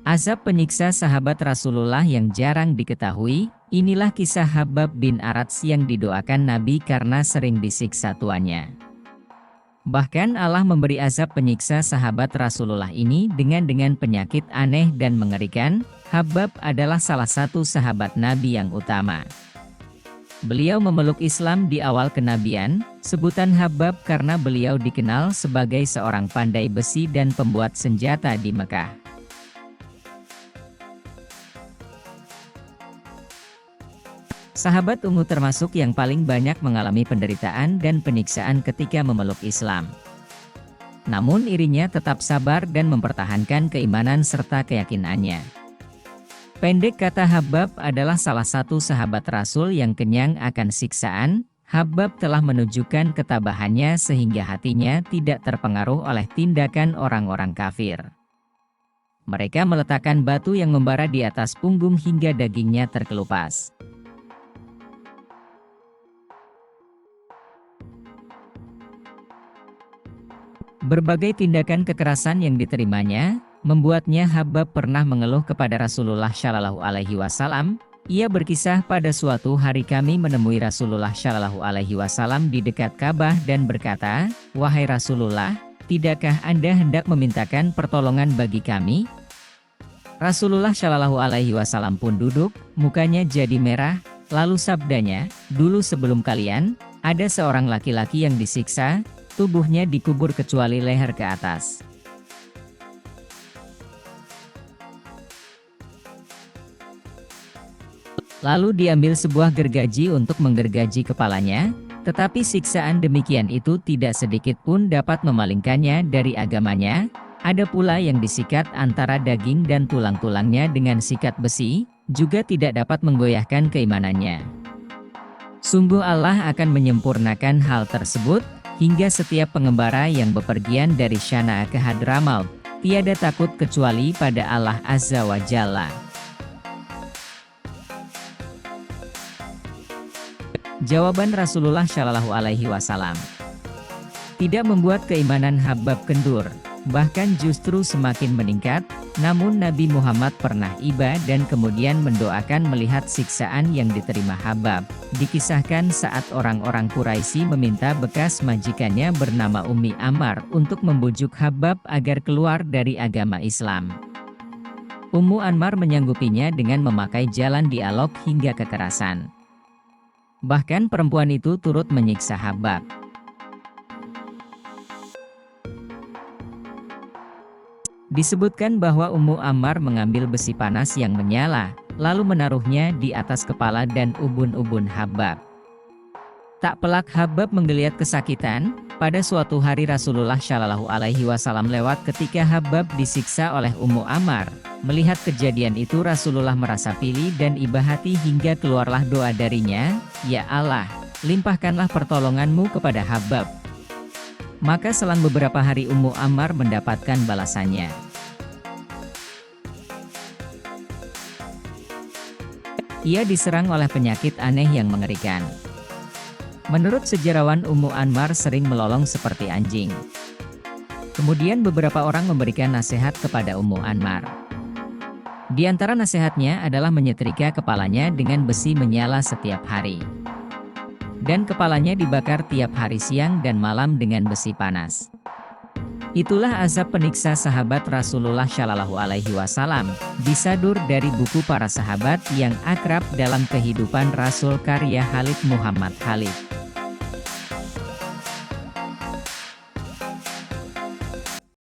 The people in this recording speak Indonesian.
Azab penyiksa sahabat Rasulullah yang jarang diketahui, inilah kisah Khabbab bin Arats yang didoakan Nabi karena sering disiksa tuannya. Bahkan Allah memberi azab penyiksa sahabat Rasulullah ini dengan penyakit aneh dan mengerikan. Khabbab adalah salah satu sahabat Nabi yang utama. Beliau memeluk Islam di awal kenabian. Sebutan Khabbab karena beliau dikenal sebagai seorang pandai besi dan pembuat senjata di Mekah. Sahabat ungu termasuk yang paling banyak mengalami penderitaan dan penyiksaan ketika memeluk Islam. Namun irinya tetap sabar dan mempertahankan keimanan serta keyakinannya. Pendek kata, Khabbab adalah salah satu sahabat Rasul yang kenyang akan siksaan. Khabbab telah menunjukkan ketabahannya sehingga hatinya tidak terpengaruh oleh tindakan orang-orang kafir. Mereka meletakkan batu yang membara di atas punggung hingga dagingnya terkelupas. Berbagai tindakan kekerasan yang diterimanya, membuatnya Khabbab pernah mengeluh kepada Rasulullah Shallallahu Alaihi Wasallam. Ia berkisah, pada suatu hari kami menemui Rasulullah Shallallahu Alaihi Wasallam di dekat Ka'bah dan berkata, "Wahai Rasulullah, tidakkah Anda hendak memintakan pertolongan bagi kami?" Rasulullah Shallallahu Alaihi Wasallam pun duduk, mukanya jadi merah, lalu sabdanya, "Dulu sebelum kalian, ada seorang laki-laki yang disiksa, tubuhnya dikubur kecuali leher ke atas. Lalu diambil sebuah gergaji untuk menggergaji kepalanya, tetapi siksaan demikian itu tidak sedikit pun dapat memalingkannya dari agamanya. Ada pula yang disikat antara daging dan tulang-tulangnya dengan sikat besi, juga tidak dapat menggoyahkan keimanannya. Sungguh Allah akan menyempurnakan hal tersebut, hingga setiap pengembara yang bepergian dari Syana ke Hadramaut, tiada takut kecuali pada Allah Azza wa Jalla." Jawaban Rasulullah Shallallahu Alaihi Wasallam tidak membuat keimanan Khabbab kendur, bahkan justru semakin meningkat. Namun Nabi Muhammad pernah iba dan kemudian mendoakan melihat siksaan yang diterima Khabbab. Dikisahkan saat orang-orang Quraisy meminta bekas majikannya bernama Ummi Ammar untuk membujuk Khabbab agar keluar dari agama Islam. Ummu Ammar menyanggupinya dengan memakai jalan dialog hingga kekerasan. Bahkan perempuan itu turut menyiksa Khabbab. Disebutkan bahwa Ummu Ammar mengambil besi panas yang menyala, lalu menaruhnya di atas kepala dan ubun-ubun Khabbab. Tak pelak Khabbab menggeliat kesakitan. Pada suatu hari Rasulullah Shallallahu Alaihi Wasallam lewat ketika Khabbab disiksa oleh Ummu Ammar. Melihat kejadian itu Rasulullah merasa pilih dan iba hati hingga keluarlah doa darinya, "Ya Allah, limpahkanlah pertolonganmu kepada Khabbab." Maka selang beberapa hari Ummu Ammar mendapatkan balasannya. Ia diserang oleh penyakit aneh yang mengerikan. Menurut sejarawan, Ummu Ammar sering melolong seperti anjing. Kemudian beberapa orang memberikan nasihat kepada Ummu Ammar. Di antara nasihatnya adalah menyetrika kepalanya dengan besi menyala setiap hari. Dan kepalanya dibakar tiap hari siang dan malam dengan besi panas. Itulah azab penyiksa sahabat Rasulullah Shallallahu Alaihi Wasallam, disadur dari buku para sahabat yang akrab dalam kehidupan Rasul karya Khalid Muhammad Khalid.